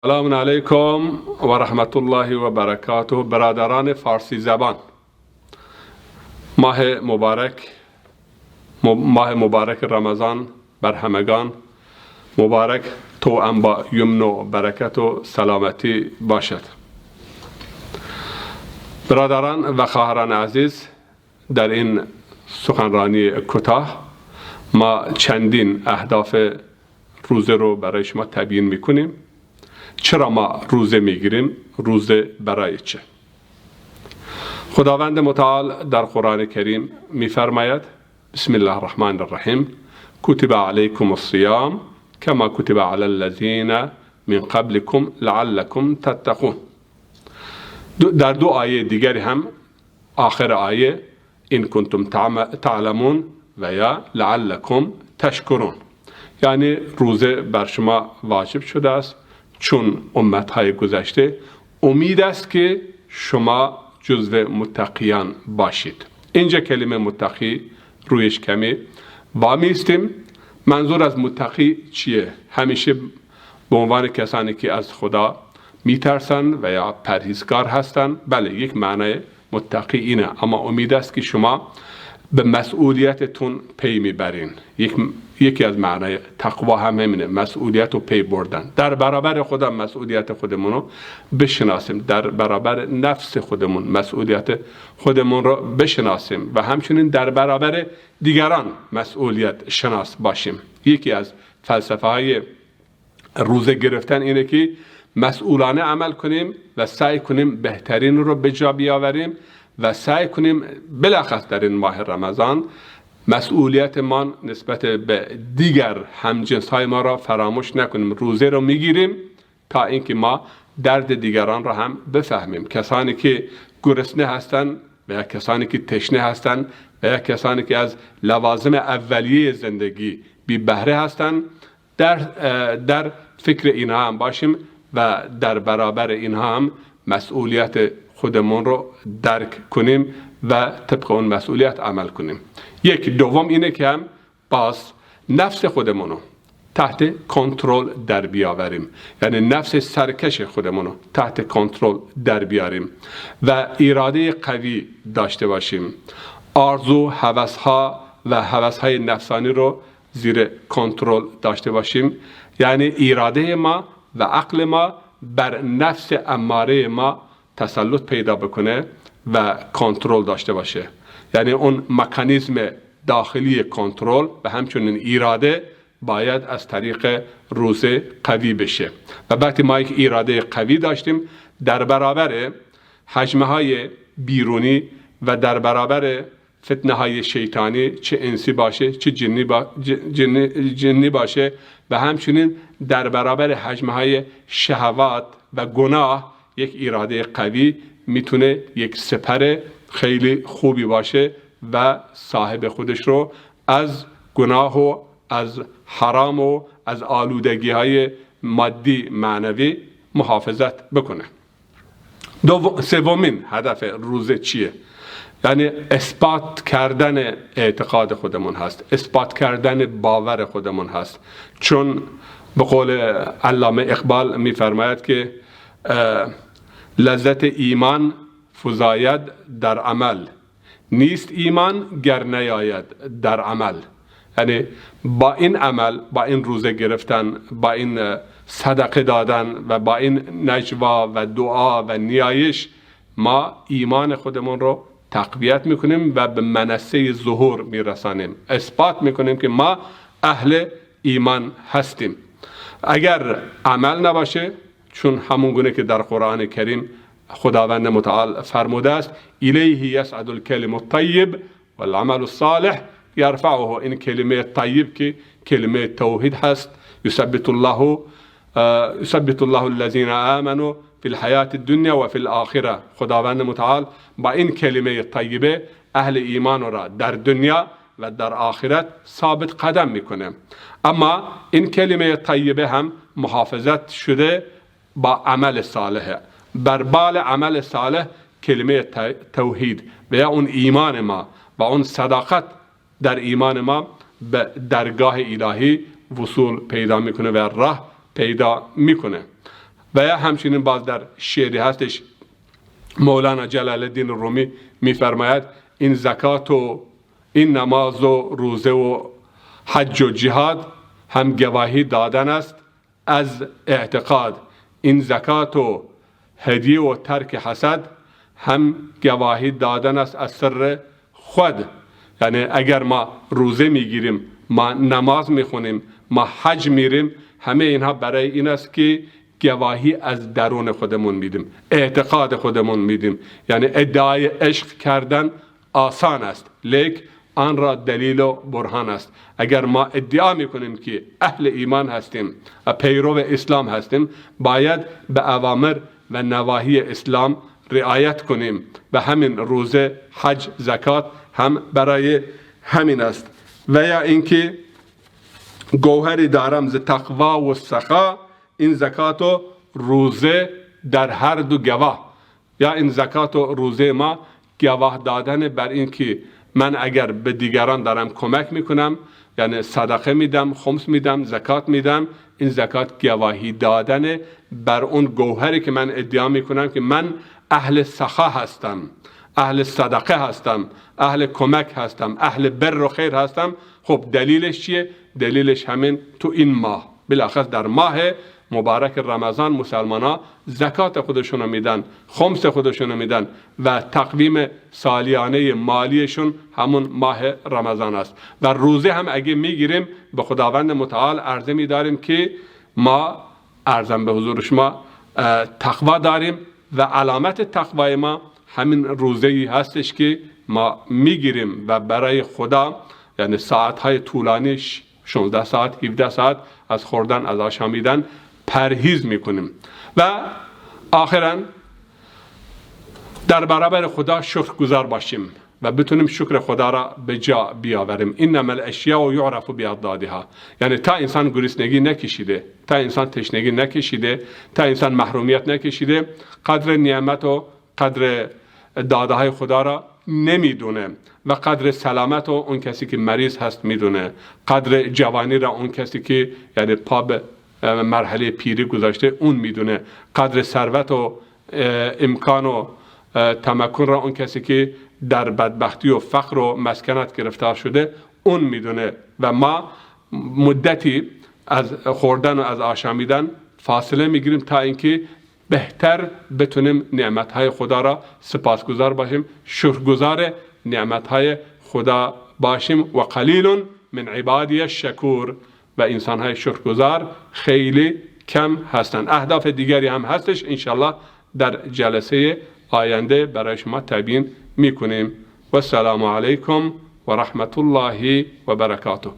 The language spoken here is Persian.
سلام علیکم و رحمت الله و برکاته. برادران فارسی زبان، ماه مبارک رمضان بر همگان مبارک، توأم با یمن و برکت و سلامتی باشد. برادران و خواهران عزیز، در این سخنرانی کوتاه ما چندین اهداف روزه رو برای شما تبیین میکنیم. چرا ما روزه میگیریم؟ روزه برای چه؟ خداوند متعال در قرآن کریم میفرماید: بسم الله الرحمن الرحیم، کتب علیکم الصیام کما کتب علی الذین من قبلکم لعلکم تتقون. در دو آیه دیگری هم آخر آیه این کنتم تعلمون و یا لعلکم تشکرون، یعنی روزه بر شما واجب شده است چون امتهای گذشته امید است که شما جزو متقیان باشید. اینجا کلمه متقی رویش کمی وامیستیم. منظور از متقی چیه؟ همیشه به عنوان کسانی که از خدا میترسن و یا پرهیزکار هستن. بله، یک معنی متقی اینه، اما امید است که شما به مسئولیتتون پی میبرین. یکی از معنی تقوا هم همینه، مسئولیت رو پی بردن. در برابر خدا مسئولیت خودمون رو بشناسیم، در برابر نفس خودمون مسئولیت خودمون رو بشناسیم و همچنین در برابر دیگران مسئولیت شناس باشیم. یکی از فلسفه های روزه گرفتن اینه که مسئولانه عمل کنیم و سعی کنیم بهترین رو به جا بیاوریم و سعی کنیم بلخص در این ماه رمضان مسئولیت ما نسبت به دیگر همجنس های ما را فراموش نکنیم. روزه رو میگیریم تا اینکه ما درد دیگران را هم بفهمیم. کسانی که گرسنه هستند و یا کسانی که تشنه هستند و یا کسانی که از لوازم اولیه زندگی بی بهره هستند، در فکر اینها هم باشیم و در برابر اینها هم مسئولیت خودمون رو درک کنیم و طبق اون مسئولیت عمل کنیم. دوم اینه که هم باز نفس خودمون رو تحت کنترل در بیاوریم، یعنی نفس سرکش خودمون رو تحت کنترل در بیاریم و اراده قوی داشته باشیم. آرزو، هوس‌ها و هوس‌های نفسانی رو زیر کنترل داشته باشیم، یعنی اراده ما و عقل ما بر نفس اماره ما تسلط پیدا بکنه و کنترل داشته باشه. یعنی اون مکانیزم داخلی کنترل و همچنین اراده باید از طریق روزه قوی بشه. و وقتی ما یک اراده قوی داشتیم، در برابر هجمه های بیرونی و در برابر فتنه های شیطانی، چه انسی باشه چه جنی باشه، و همچنین در برابر هجمه های شهوات و گناه، یک اراده قوی میتونه یک سپر خیلی خوبی باشه و صاحب خودش رو از گناه و از حرام و از آلودگی های مادی معنوی محافظت بکنه. سومین هدف روزه چیه؟ یعنی اثبات کردن اعتقاد خودمون هست، اثبات کردن باور خودمون هست. چون به قول علامه اقبال میفرماید که لذت ایمان فزاید در عمل، نیست ایمان گر نیاید در عمل. یعنی با این عمل، با این روزه گرفتن، با این صدقه دادن و با این نجوا و دعا و نیایش، ما ایمان خودمون رو تقویت میکنیم و به منصه ظهور میرسانیم، اثبات میکنیم که ما اهل ایمان هستیم. اگر عمل نباشه، چون همون گونه که در قرآن کریم خداوند متعال فرموده است: الیه یصعد الکلم الطیب والعمل الصالح یرفعه. این کلمه طیب که کلمه توحید هست، یثبت الله الذین آمنوا فی الحیات الدنیا و فی الاخره. خداوند متعال با این کلمه طیبه اهل ایمان را در دنیا و در آخرت ثابت قدم میکنه. اما این کلمه طیبه هم محافظت شده با عمل صالح. بر بال عمل صالح کلمه توحید و یا اون ایمان ما و اون صداقت در ایمان ما به درگاه الهی وصول پیدا میکنه و راه پیدا میکنه. و یا همچنین باز در شعری هستش مولانا جلال الدین رومی میفرماید این زکات و این نماز و روزه و حج و جهاد هم گواهی دادن است از اعتقاد. این زکات و هدیه و ترک حسد هم گواهی دادن است از سر خود. یعنی اگر ما روزه میگیریم، ما نماز میخونیم، ما حج میریم، همه اینها برای این است که گواهی از درون خودمون میدیم، اعتقاد خودمون میدیم. یعنی ادعای عشق کردن آسان است، لیک آن را دلیل و برهان است. اگر ما ادعا میکنیم که اهل ایمان هستیم و پیرو اسلام هستیم، باید به اوامر و نواهی اسلام رعایت کنیم. و همین روزه، حج، زکات هم برای همین است. و یا اینکه گوهری دارم ز تقوا و سخا، این زکات و روزه در هر دو گواه. یا این زکات و روزه ما گواه دادن بر این که من اگر به دیگران دارم کمک میکنم، یعنی صدقه میدم، خمس میدم، زکات میدم، این زکات گواهی دادن بر اون گوهری که من ادعا میکنم که من اهل سخا هستم، اهل صدقه هستم، اهل کمک هستم، اهل بر و خیر هستم. خب دلیلش چیه؟ دلیلش همین تو این ماه، بالاخص در ماه مبارک رمضان مسلمان ها زکات خودشون میدن، خمس خودشون میدن و تقویم سالیانه مالیشون همون ماه رمضان است. و روزه هم اگه میگیریم به خداوند متعال عرضه میداریم که ما، عرضم به حضور شما، تقوا داریم و علامت تقوای ما همین روزه‌ای هستش که ما میگیریم و برای خدا، یعنی ساعتهای طولانی 16 ساعت 17 ساعت از خوردن، از آشامیدن پرهیز میکنیم. و آخراً در برابر خدا شکرگزار باشیم و بتونیم شکر خدا را به جا بیاوریم. انما الاشیاء یعرف باضدادها. یعنی تا انسان گرسنگی نکشیده، تا انسان تشنگی نکشیده، تا انسان محرومیت نکشیده، قدر نعمت و قدر داده های خدا را نمیدونه و قدر سلامت و اون کسی که مریض هست میدونه، قدر جوانی را اون کسی که یعنی پا به مرحله پیری گذاشته اون میدونه، قدر ثروت و امکان و تمکن را اون کسی که در بدبختی و فقر و مسکنت گرفتار شده اون میدونه. و ما مدتی از خوردن و از آشامیدن فاصله میگیریم تا اینکه بهتر بتونیم نعمتهای خدا را سپاسگزار باشیم، شکرگزار نعمتهای خدا باشیم. و قلیل من عبادی الشکور. و انسانهای شکرگزار خیلی کم هستند. اهداف دیگری هم هستش، انشالله در جلسه آینده برای شما تبیین میکنیم. و السلام علیکم و رحمت الله و برکاته.